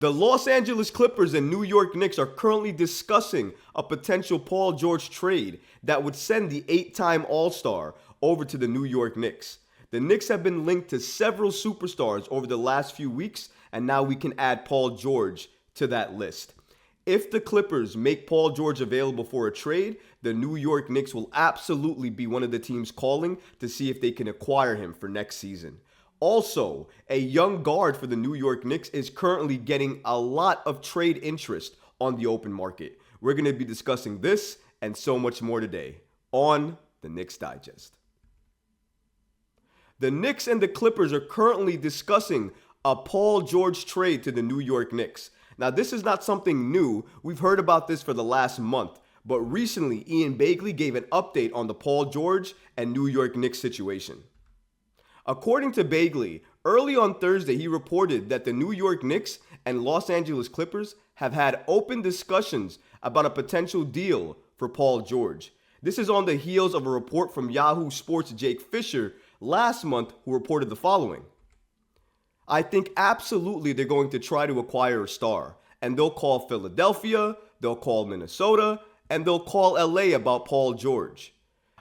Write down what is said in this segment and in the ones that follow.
The Los Angeles Clippers and New York Knicks are currently discussing a potential Paul George trade that would send the 8-time All-Star over to the New York Knicks. The Knicks have been linked to several superstars over the last few weeks, and now we can add Paul George to that list. If the Clippers make Paul George available for a trade, the New York Knicks will absolutely be one of the teams calling to see if they can acquire him for next season. Also, a young guard for the New York Knicks is currently getting a lot of trade interest on the open market. We're going to be discussing this and so much more today on the Knicks Digest. The Knicks and the Clippers are currently discussing a Paul George trade to the New York Knicks. Now, this is not something new. We've heard about this for the last month. But recently, Ian Begley gave an update on the Paul George and New York Knicks situation. According to Begley, early on Thursday, he reported that the New York Knicks and Los Angeles Clippers have had open discussions about a potential deal for Paul George. This is on the heels of a report from Yahoo Sports' Jake Fisher last month, who reported the following. I think absolutely they're going to try to acquire a star, and they'll call Philadelphia, they'll call Minnesota, and they'll call LA about Paul George.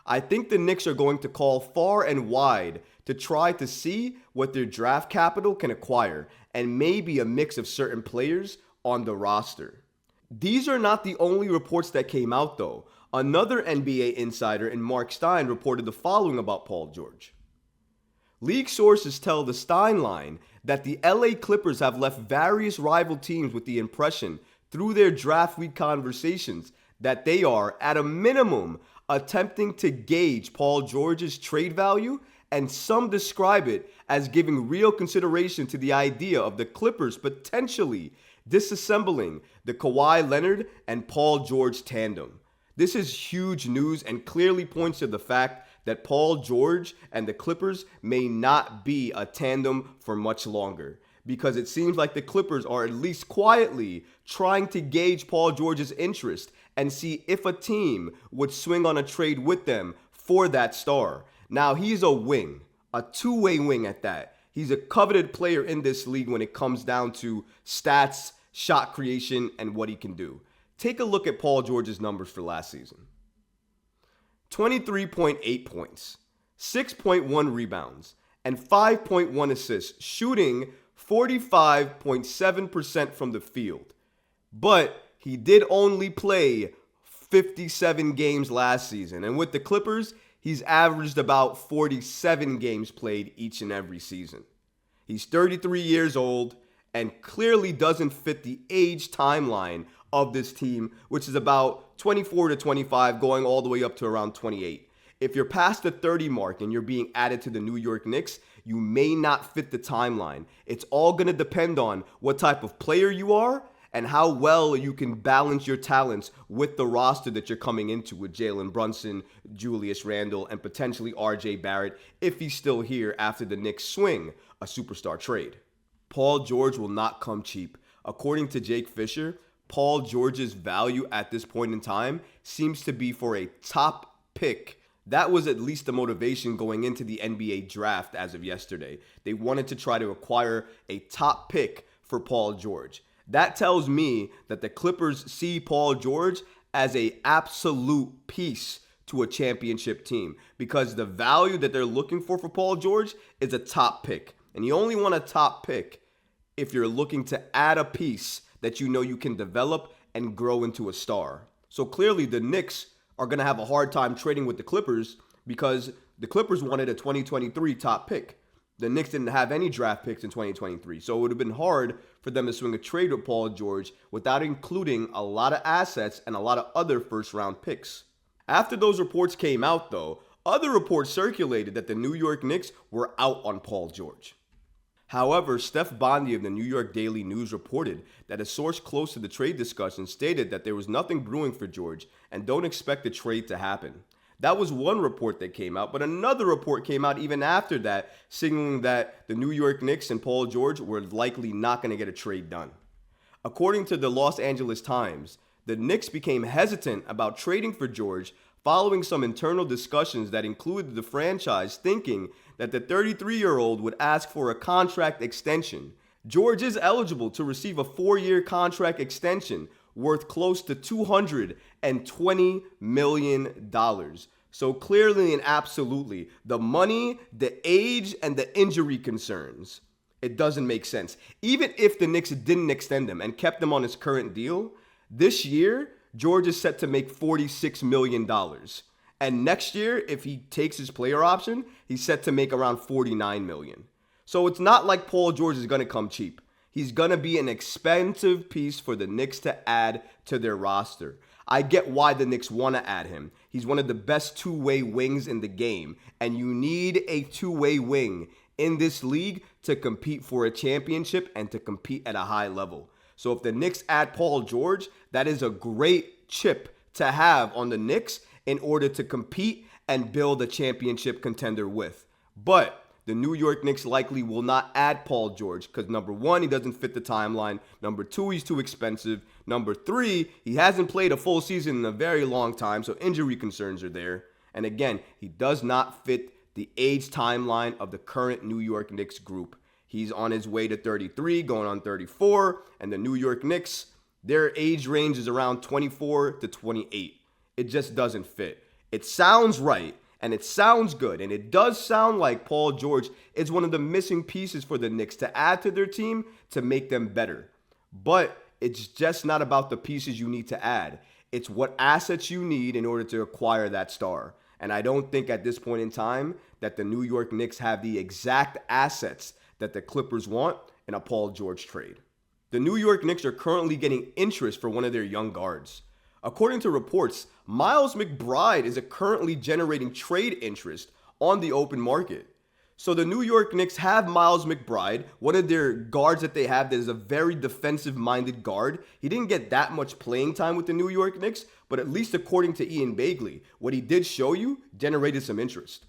I think the Knicks are going to call far and wide to try to see what their draft capital can acquire, and maybe a mix of certain players on the roster. These are not the only reports that came out though. Another NBA insider in Mark Stein reported the following about Paul George. League sources tell the Stein line that the LA Clippers have left various rival teams with the impression through their draft week conversations that they are, at a minimum, attempting to gauge Paul George's trade value, and some describe it as giving real consideration to the idea of the Clippers potentially disassembling the Kawhi Leonard and Paul George tandem. This is huge news and clearly points to the fact that Paul George and the Clippers may not be a tandem for much longer, because it seems like the Clippers are at least quietly trying to gauge Paul George's interest and see if a team would swing on a trade with them for that star. Now, he's a wing, a two-way wing at that. He's a coveted player in this league when it comes down to stats, shot creation, and what he can do. Take a look at Paul George's numbers for last season. 23.8 points, 6.1 rebounds, and 5.1 assists, shooting 45.7% from the field. But he did only play 57 games last season, and with the Clippers, he's averaged about 47 games played each and every season. He's 33 years old and clearly doesn't fit the age timeline of this team, which is about 24 to 25, going all the way up to around 28. If you're past the 30 mark and you're being added to the New York Knicks, you may not fit the timeline. It's all going to depend on what type of player you are and how well you can balance your talents with the roster that you're coming into with Jalen Brunson, Julius Randle, and potentially RJ Barrett if he's still here after the Knicks swing a superstar trade. Paul George will not come cheap. According to Jake Fisher, Paul George's value at this point in time seems to be for a top pick. That was at least the motivation going into the NBA draft as of yesterday. They wanted to try to acquire a top pick for Paul George. That tells me that the Clippers see Paul George as an absolute piece to a championship team, because the value that they're looking for Paul George is a top pick. And you only want a top pick if you're looking to add a piece that you know you can develop and grow into a star. So clearly the Knicks are going to have a hard time trading with the Clippers, because the Clippers wanted a 2023 top pick. The Knicks didn't have any draft picks in 2023, so it would have been hard for them to swing a trade with Paul George without including a lot of assets and a lot of other first-round picks. After those reports came out, though, other reports circulated that the New York Knicks were out on Paul George. However, Steph Bondy of the New York Daily News reported that a source close to the trade discussion stated that there was nothing brewing for George and don't expect the trade to happen. That was one report that came out, but another report came out even after that, signaling that the New York Knicks and Paul George were likely not going to get a trade done. According to the Los Angeles Times, the Knicks became hesitant about trading for George following some internal discussions that included the franchise thinking that the 33-year-old would ask for a contract extension. George is eligible to receive a 4-year contract extension worth close to $220 million. So clearly and absolutely, the money, the age, and the injury concerns, it doesn't make sense. Even if the Knicks didn't extend him and kept him on his current deal, this year, George is set to make $46 million. And next year, if he takes his player option, he's set to make around $49 million. So it's not like Paul George is going to come cheap. He's going to be an expensive piece for the Knicks to add to their roster. I get why the Knicks want to add him. He's one of the best two-way wings in the game, and you need a two-way wing in this league to compete for a championship and to compete at a high level. So if the Knicks add Paul George, that is a great chip to have on the Knicks in order to compete and build a championship contender with. But the New York Knicks likely will not add Paul George because, number one, he doesn't fit the timeline. Number two, he's too expensive. Number three, he hasn't played a full season in a very long time, so injury concerns are there. And again, he does not fit the age timeline of the current New York Knicks group. He's on his way to 33, going on 34, and the New York Knicks, their age range is around 24 to 28. It just doesn't fit. It sounds right. And it sounds good, and it does sound like Paul George is one of the missing pieces for the Knicks to add to their team to make them better. But it's just not about the pieces you need to add. It's what assets you need in order to acquire that star. And I don't think at this point in time that the New York Knicks have the exact assets that the Clippers want in a Paul George trade. The New York Knicks are currently getting interest for one of their young guards. According to reports, Miles McBride is currently generating trade interest on the open market. So the New York Knicks have Miles McBride, one of their guards that they have that is a very defensive-minded guard. He didn't get that much playing time with the New York Knicks, but at least according to Ian Begley, what he did show you generated some interest.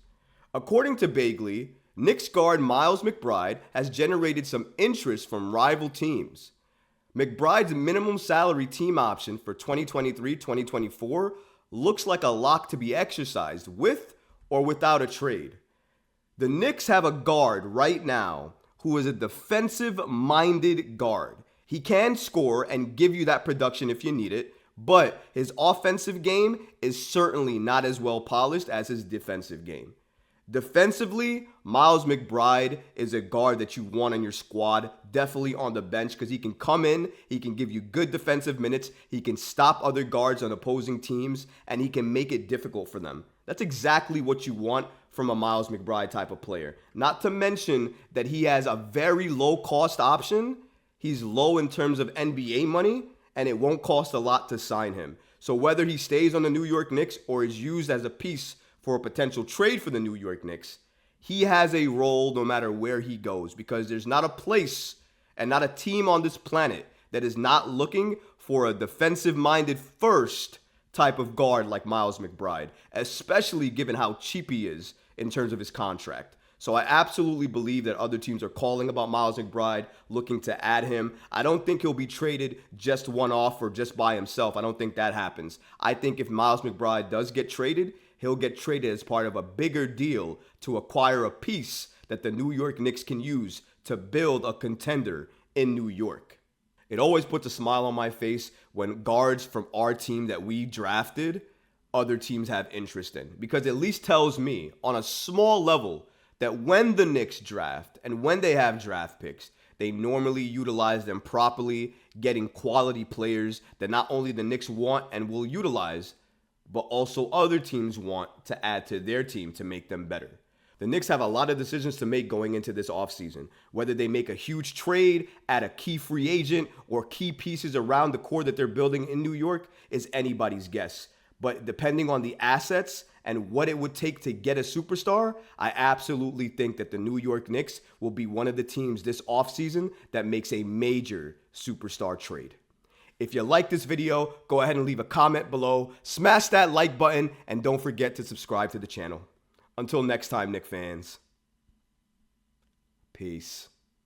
According to Begley, Knicks guard Miles McBride has generated some interest from rival teams. McBride's minimum salary team option for 2023-2024 looks like a lock to be exercised with or without a trade. The Knicks have a guard right now who is a defensive-minded guard. He can score and give you that production if you need it, but his offensive game is certainly not as well polished as his defensive game. Defensively, Miles McBride is a guard that you want on your squad, definitely on the bench, because he can come in, he can give you good defensive minutes, he can stop other guards on opposing teams, and he can make it difficult for them. That's exactly what you want from a Miles McBride type of player. Not to mention that he has a very low-cost option. He's low in terms of NBA money, and it won't cost a lot to sign him. So whether he stays on the New York Knicks or is used as a piece for a potential trade for the New York Knicks, he has a role no matter where he goes, because there's not a place and not a team on this planet that is not looking for a defensive-minded first type of guard like Miles McBride, especially given how cheap he is in terms of his contract. So I absolutely believe that other teams are calling about Miles McBride, looking to add him. I don't think he'll be traded just one-off or just by himself. I don't think that happens. I think if Miles McBride does get traded, he'll get traded as part of a bigger deal to acquire a piece that the New York Knicks can use to build a contender in New York. It always puts a smile on my face when guards from our team that we drafted, other teams have interest in. Because it at least tells me on a small level that when the Knicks draft and when they have draft picks, they normally utilize them properly, getting quality players that not only the Knicks want and will utilize, but also other teams want to add to their team to make them better. The Knicks have a lot of decisions to make going into this offseason. Whether they make a huge trade, add a key free agent, or key pieces around the core that they're building in New York is anybody's guess. But depending on the assets and what it would take to get a superstar, I absolutely think that the New York Knicks will be one of the teams this offseason that makes a major superstar trade. If you like this video, go ahead and leave a comment below, smash that like button, and don't forget to subscribe to the channel. Until next time, Knicks fans. Peace.